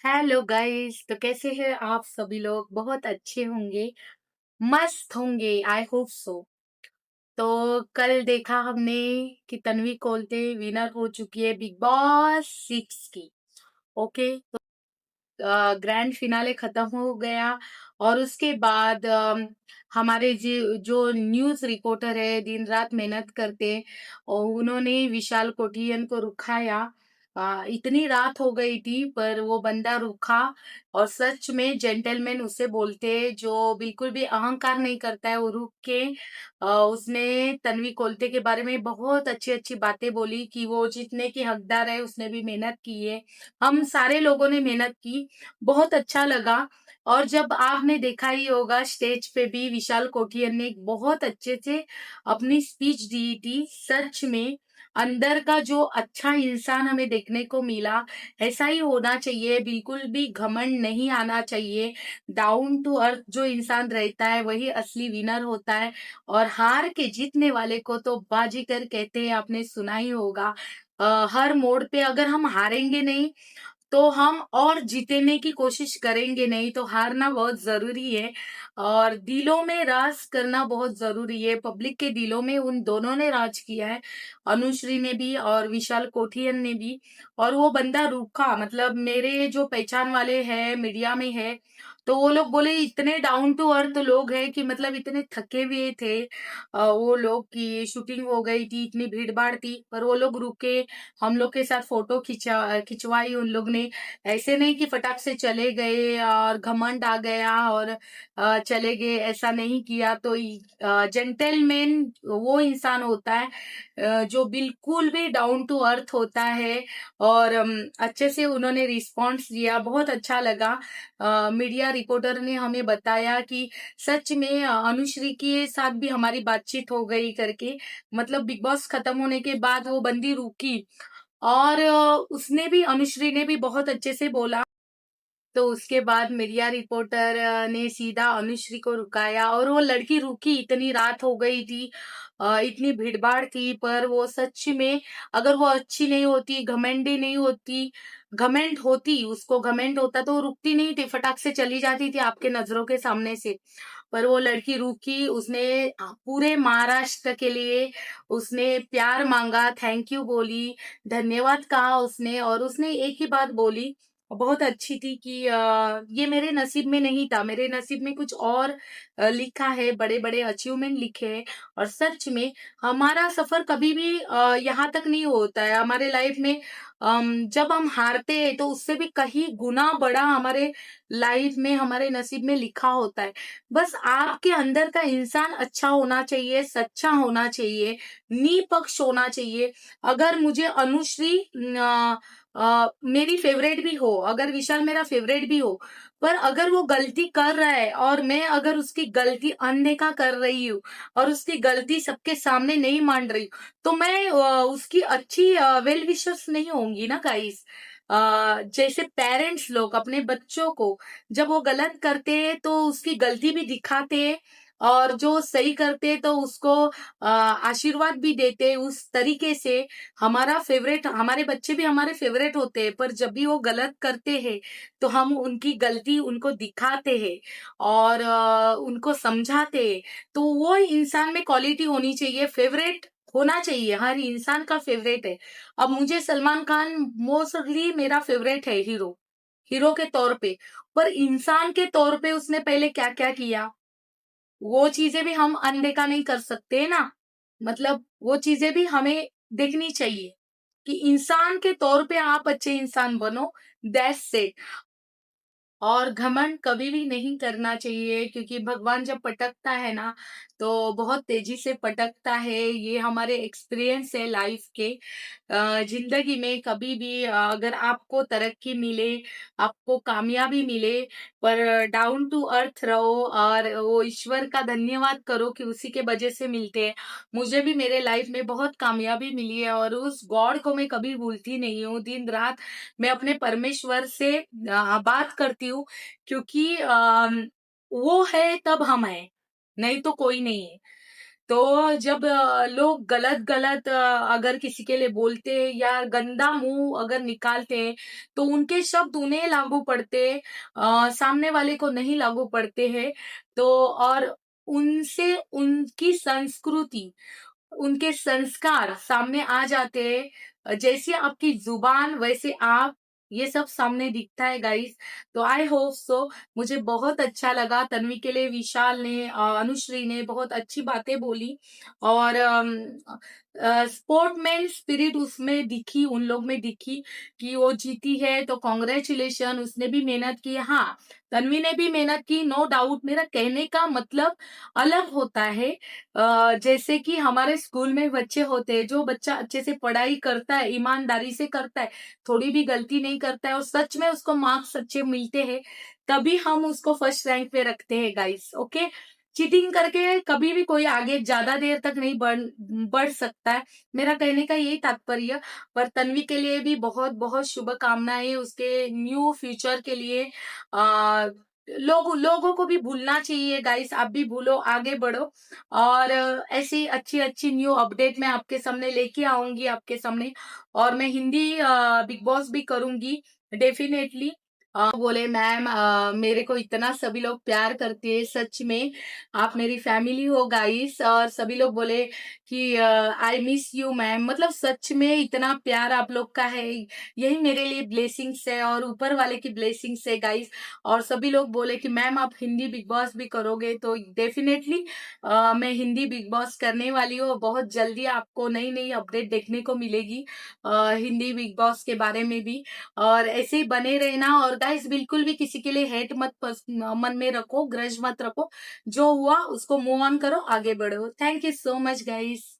Hello guys. तो कैसे हैं आप सभी लोग? बहुत अच्छे होंगे, मस्त होंगे, आई होप सो। तो कल देखा हमने कि तन्वी कोलते विनर हो चुकी है बिग बॉस 6 की। ओके। ग्रैंड फिनाले खत्म हो गया और उसके बाद हमारे जो न्यूज रिपोर्टर है, दिन रात मेहनत करते, और उन्होंने विशाल कोठियन को रुकाया। इतनी रात हो गई थी पर वो बंदा रुका। और सच में जेंटलमैन उसे बोलते हैं, जो बिल्कुल भी अहंकार नहीं करता है, वो रुक के उसने तन्वी कोलते के बारे में बहुत अच्छी अच्छी बातें बोली कि वो जीतने की हकदार है, उसने भी मेहनत की है, हम सारे लोगों ने मेहनत की। बहुत अच्छा लगा। और जब आपने देखा ही होगा, स्टेज पे भी विशाल कोठियन ने एक बहुत अच्छे से अपनी स्पीच दी थी। सच में अंदर का जो अच्छा इंसान हमें देखने को मिला, ऐसा ही होना चाहिए, बिल्कुल भी घमंड नहीं आना चाहिए। डाउन टू अर्थ जो इंसान रहता है वही असली विनर होता है। और हार के जीतने वाले को तो बाजीगर कहते हैं, आपने सुना ही होगा। हर मोड़ पे अगर हम हारेंगे नहीं तो हम और जीतने की कोशिश करेंगे नहीं, तो हारना बहुत जरूरी है। और दिलों में राज करना बहुत जरूरी है। पब्लिक के दिलों में उन दोनों ने राज किया है, अनुश्री ने भी और विशाल कोठियन ने भी। और वो बंदा रूखा, मतलब मेरे जो पहचान वाले हैं, मीडिया में है, तो वो लोग बोले इतने डाउन टू अर्थ लोग हैं कि मतलब इतने थके हुए थे वो लोग, की शूटिंग हो गई थी, इतनी भीड़ भाड़ थी, पर वो लोग रुके, हम लोग के साथ फोटो खिंचवाई उन लोग ने। ऐसे नहीं कि फटाक से चले गए और घमंड आ गया और चले गए, ऐसा नहीं किया। तो जेंटलमैन वो इंसान होता है जो बिल्कुल भी डाउन टू अर्थ होता है। और अच्छे से उन्होंने रिस्पॉन्स दिया, बहुत अच्छा लगा। मीडिया रिपोर्टर ने हमें बताया कि सच में अनुश्री के साथ भी हमारी बातचीत हो गई करके, मतलब बिग बॉस खत्म होने के बाद वो बंदी रुकी। और उसने भी, अनुश्री ने भी बहुत अच्छे से बोला। तो उसके बाद मीडिया रिपोर्टर ने सीधा अनुश्री को रुकाया और वो लड़की रुकी। इतनी रात हो गई थी, इतनी भीड़-भाड़ थी, पर वो सच में, अगर वो अच्छी नहीं होती, घमंडी नहीं होती, घमंड होती, उसको घमंड होता तो वो रुकती नहीं थी, फटाक से चली जाती थी आपके नज़रों के सामने से। पर वो लड़की रुकी, उसने पूरे महाराष्ट्र के लिए उसने प्यार माँगा, थैंक यू बोली, धन्यवाद कहा उसने। और उसने एक ही बात बोली, बहुत अच्छी थी कि ये मेरे नसीब में नहीं था, मेरे नसीब में कुछ और लिखा है, बड़े-बड़े अचीवमेंट लिखे हैं। और सच में हमारा सफर कभी भी यहाँ तक नहीं होता है हमारे लाइफ में। जब हम हारते हैं तो उससे भी कहीं गुना बड़ा हमारे लाइफ में, हमारे नसीब में लिखा होता है। बस आपके अंदर का इंसान अच्छा होना चाहिए, सच्चा होना चाहिए, निपक्ष होना चाहिए। अगर मुझे अनुश्री मेरी फेवरेट भी हो, अगर विशाल मेरा फेवरेट भी हो, पर अगर वो गलती कर रहा है और मैं अगर उसकी गलती अनदेखा कर रही हूँ और उसकी गलती सबके सामने नहीं मान रही हूँ, तो मैं उसकी अच्छी वेल विशर्स नहीं होंगी ना गाइस। जैसे पेरेंट्स लोग अपने बच्चों को जब वो गलत करते हैं तो उसकी गलती भी दिखाते हैं, और जो सही करते हैं तो उसको आशीर्वाद भी देते हैं उस तरीके से। हमारा फेवरेट, हमारे बच्चे भी हमारे फेवरेट होते हैं, पर जब भी वो गलत करते हैं तो हम उनकी गलती उनको दिखाते हैं और उनको समझाते हैं। तो वो इंसान में क्वालिटी होनी चाहिए, फेवरेट होना चाहिए, हर इंसान का फेवरेट है। अब मुझे सलमान खान मोस्टली मेरा फेवरेट है, हीरो, हीरो के तौर पे। पर इंसान के तौर पे उसने पहले क्या-क्या किया, वो चीज़ें भी हम अनदेखा नहीं कर सकते ना। मतलब वो चीज़ें भी हमें देखनी चाहिए कि इंसान के तौर पे आप अच्छे इंसान बनो, दैट्स इट। और घमंड कभी भी नहीं करना चाहिए, क्योंकि भगवान जब पटकता है ना, तो बहुत तेजी से पटकता है। ये हमारे एक्सपीरियंस है लाइफ के। जिंदगी में कभी भी अगर आपको तरक्की मिले, आपको कामयाबी मिले, पर डाउन टू अर्थ रहो और वो ईश्वर का धन्यवाद करो कि उसी के वजह से मिलते हैं। मुझे भी मेरे लाइफ में बहुत कामयाबी मिली है और उस गॉड को मैं कभी भूलती नहीं हूँ। दिन रात मैं अपने परमेश्वर से बात करती हूँ, क्योंकि वो है तब हम हैं, नहीं तो कोई नहीं है। तो जब लोग गलत-गलत अगर किसी के लिए बोलते हैं या गंदा मुँह अगर निकालते हैं, तो उनके शब्द उन्हें लागू पड़ते हैं, सामने वाले को नहीं लागू पड़ते हैं। तो और उनसे उनकी संस्कृति, उनके संस्कार सामने आ जाते हैं। जैसी आपकी ज़ुबान वैसे आप, ये सब सामने दिखता है गाइस। तो आई होप सो, मुझे बहुत अच्छा लगा तन्वी के लिए विशाल ने, अनुश्री ने बहुत अच्छी बातें बोली और स्पोर्टमैन स्पिरिट उसमें दिखी, उन लोग में दिखी कि वो जीती है तो कांग्रेचुलेशन, उसने भी मेहनत की। हाँ, तन्वी ने भी मेहनत की, नो डाउट। मेरा कहने का मतलब अलग होता है। जैसे कि हमारे स्कूल में बच्चे होते हैं, जो बच्चा अच्छे से पढ़ाई करता है, ईमानदारी से करता है, थोड़ी भी गलती नहीं करता है और सच में उसको मार्क्स अच्छे मिलते हैं, तभी हम उसको फर्स्ट रैंक पे रखते हैं गाइस, ओके? चीटिंग करके कभी भी कोई आगे ज़्यादा देर तक नहीं बढ़ सकता है। मेरा कहने का यही तात्पर्य। पर तन्वी के लिए भी बहुत-बहुत शुभकामनाएँ उसके न्यू फ्यूचर के लिए। अ, लोगों को भी भूलना चाहिए गाइस, आप भी भूलो, आगे बढ़ो और ऐसी अच्छी-अच्छी न्यू अपडेट मैं आपके सामने लेके आऊँगी आपके सामने। और मैं हिंदी बिग बॉस भी करूँगी डेफिनिटली। बोले मैम, मेरे को इतना सभी लोग प्यार करते हैं, सच में आप मेरी फैमिली हो गाइस। और सभी लोग बोले कि आई मिस यू मैम, मतलब सच में इतना प्यार आप लोग का है, यही मेरे लिए ब्लेसिंग्स है और ऊपर वाले की ब्लेसिंग्स है गाइस। और सभी लोग बोले कि मैम आप हिंदी बिग बॉस भी करोगे, तो डेफिनेटली मैं हिंदी बिग बॉस करने वाली हूँ। बहुत जल्दी आपको नई-नई अपडेट देखने को मिलेगी हिंदी बिग बॉस के बारे में भी। और ऐसे ही बने रहना और गाइस बिल्कुल भी किसी के लिए हेट मत मन में रखो, ग्रज मत रखो। जो हुआ उसको मूव ऑन करो, आगे बढ़ो। Thank you so much guys.